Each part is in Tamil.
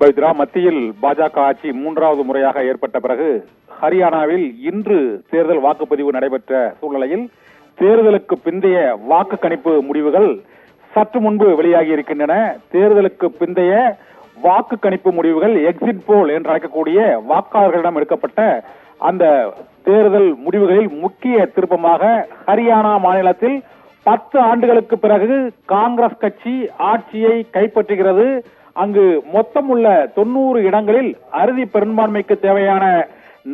பவித்ரா, மத்தியில் பாஜக ஆட்சி மூன்றாவது முறையாக ஏற்பட்ட பிறகு ஹரியானாவில் இன்று தேர்தல் வாக்குப்பதிவு நடைபெற்ற சூழ்நிலையில் தேர்தலுக்கு பிந்தைய வாக்கு கணிப்பு முடிவுகள் சற்று முன்பு வெளியாகி இருக்கின்றன. தேர்தலுக்கு பிந்தைய வாக்கு கணிப்பு முடிவுகள் எக்ஸிட் போல் என்று அழைக்கக்கூடிய வாக்காளர்களிடம் எடுக்கப்பட்ட அந்த தேர்தல் முடிவுகளில் முக்கிய திருப்பமாக ஹரியானா மாநிலத்தில் 10 ஆண்டுகளுக்கு பிறகு காங்கிரஸ் கட்சி ஆட்சியை கைப்பற்றுகிறது. அங்கு மொத்தம் உள்ள 90 இடங்களில் அறுதி பெரும்பான்மைக்கு தேவையான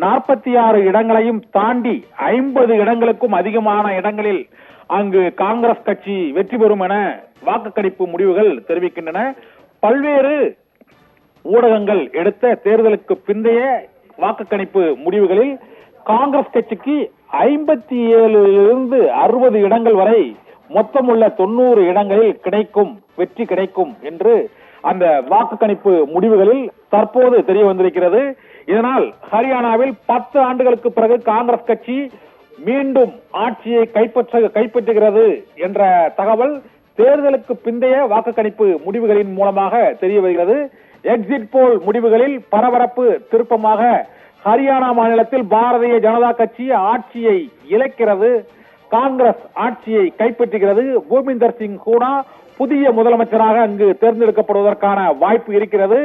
46 இடங்களையும் தாண்டி 50 இடங்களுக்கும் அதிகமான இடங்களில் அங்கு காங்கிரஸ் கட்சி வெற்றி பெறும் என வாக்கு கணிப்பு முடிவுகள் தெரிவிக்கின்றன. பல்வேறு ஊடகங்கள் எடுத்த தேர்தலுக்கு பிந்தைய வாக்கு கணிப்பு முடிவுகளில் காங்கிரஸ் கட்சிக்கு 57 60 இடங்கள் வரை மொத்தம் உள்ள 90 இடங்களில் வெற்றி கிடைக்கும் என்று அந்த வாக்கு கணிப்பு முடிவுகளில் தற்போது தெரிய வந்திருக்கிறது. இதனால் ஹரியானாவில் 10 ஆண்டுகளுக்கு பிறகு காங்கிரஸ் கட்சி மீண்டும் ஆட்சியை கைப்பற்றுகிறது என்ற தகவல் தேர்தலுக்கு பிந்தைய வாக்கு கணிப்பு முடிவுகளின் மூலமாக தெரிய வருகிறது. எக்ஸிட் போல் முடிவுகளில் பரபரப்பு திருப்பமாக ஹரியானா மாநிலத்தில் பாரதிய ஜனதா கட்சி ஆட்சியை இழக்கிறது, காங்கிரஸ் ஆட்சியை கைப்பற்றுகிறது. பூமிந்தர் சிங் ஹூடா புதிய முதலமைச்சராக அங்கு தேர்ந்தெடுக்கப்படுவதற்கான வாய்ப்பு இருக்கிறது.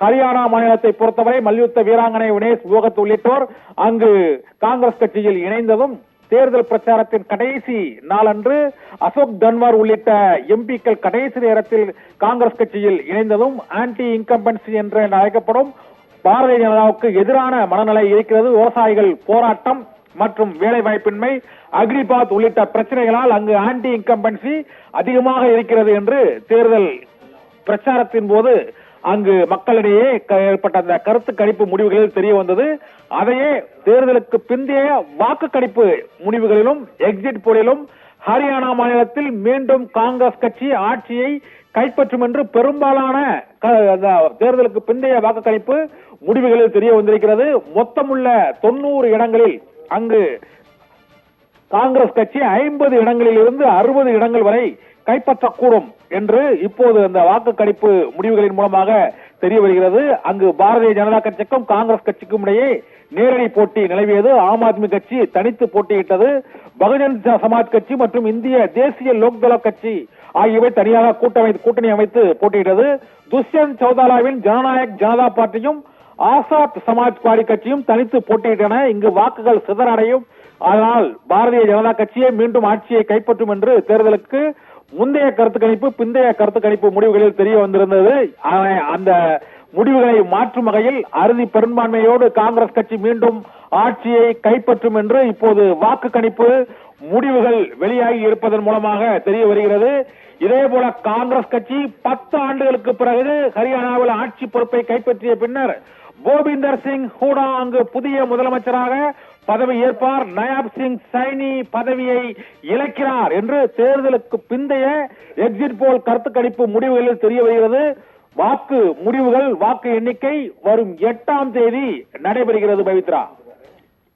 ஹரியானா மாநிலத்தை பொறுத்தவரை மல்யுத்த வீராங்கனை வினேஷ் போகத் உள்ளிட்டோர் அங்கு காங்கிரஸ் கட்சியில் இணைந்ததும் தேர்தல் பிரச்சாரத்தின் கடைசி நாளன்று அசோக் தன்வார் உள்ளிட்ட எம்பிக்கள் கடைசி நேரத்தில் காங்கிரஸ் கட்சியில் இணைந்ததும் ஆன்டி இன்கம்பன்சி என்று அழைக்கப்படும் பாரதிய ஜனதாவுக்கு எதிரான மனநிலை இருக்கிறது. விவசாயிகள் போராட்டம் மற்றும் வேலை வாய்ப்பின்மை, அக்ரிபாத் உள்ளிட்ட பிரச்சனைகளால் அங்கு ஆன்டி இன்கம்பன்சி அதிகமாக இருக்கிறது என்று தேர்தல் பிரச்சாரத்தின் போது அங்கு மக்களிடையே ஏற்பட்ட அந்த கருத்து கணிப்பு முடிவுகளில் தெரிய வந்தது. அதையே தேர்தலுக்கு பிந்தைய வாக்கு கணிப்பு முடிவுகளிலும் எக்ஸிட் போலிலும் ஹரியானா மாநிலத்தில் மீண்டும் காங்கிரஸ் கட்சி ஆட்சியை கைப்பற்றும் என்று பெரும்பாலான தேர்தலுக்கு பிந்தைய வாக்கு கணிப்பு முடிவுகளில் தெரிய வந்திருக்கிறது. மொத்தமுள்ள 90 இடங்களில் அங்கு காங்கிரஸ் கட்சி 50 இடங்களில் இருந்து 60 இடங்கள் வரை கைப்பற்றக்கூடும் என்று இப்போது அந்த வாக்கு கணிப்பு முடிவுகளின் மூலமாக தெரிய வருகிறது. அங்கு பாரதிய ஜனதா கட்சிக்கும் காங்கிரஸ் கட்சிக்கும் இடையே நேரடி போட்டி நிலவியது. ஆம் ஆத்மி கட்சி தனித்து போட்டியிட்டது. பகுஜன் சமாஜ் கட்சி மற்றும் இந்திய தேசிய லோக்தள கட்சி ஆகியவை தனியாக கூட்டணி அமைத்து போட்டியிட்டது. துஷ்யந்த் சௌதாலாவின் ஜனநாயக் ஜனதா பார்ட்டியும் ஆசாத் சமாஜ் பாடி கட்சியும் தனித்து போட்டியிட்டன. இங்கு வாக்குகள் சிதறடையும், ஆனால் பாரதிய ஜனதா கட்சியை மீண்டும் ஆட்சியை கைப்பற்றும் என்று தேர்தலுக்கு முந்தைய கருத்து கணிப்பு பிந்தைய கருத்து கணிப்பு முடிவுகளில் தெரிய வந்திருந்தது. அந்த முடிவுகளை மாற்றும் வகையில் அறுதி பெரும்பான்மையோடு காங்கிரஸ் கட்சி மீண்டும் ஆட்சியை கைப்பற்றும் என்று இப்போது வாக்கு கணிப்பு முடிவுகள் வெளியாகி இருப்பதன் மூலமாக தெரிய வருகிறது. இதேபோல காங்கிரஸ் கட்சி 10 ஆண்டுகளுக்கு பிறகு ஹரியானாவில் ஆட்சி பொறுப்பை கைப்பற்றிய பின்னர் பூமிந்தர் சிங் ஹூடா அங்கு புதிய முதலமைச்சராக பதவி ஏற்பார். நயாப் சிங் சைனி பதவியை இழக்கிறார் என்று தேர்தலுக்கு பிந்தைய எக்ஸிட் போல் கருத்து கணிப்பு முடிவுகளில் தெரிய வருகிறது. வாக்கு எண்ணிக்கை வரும் 8ஆம் தேதி நடைபெறுகிறது. பவித்ரா.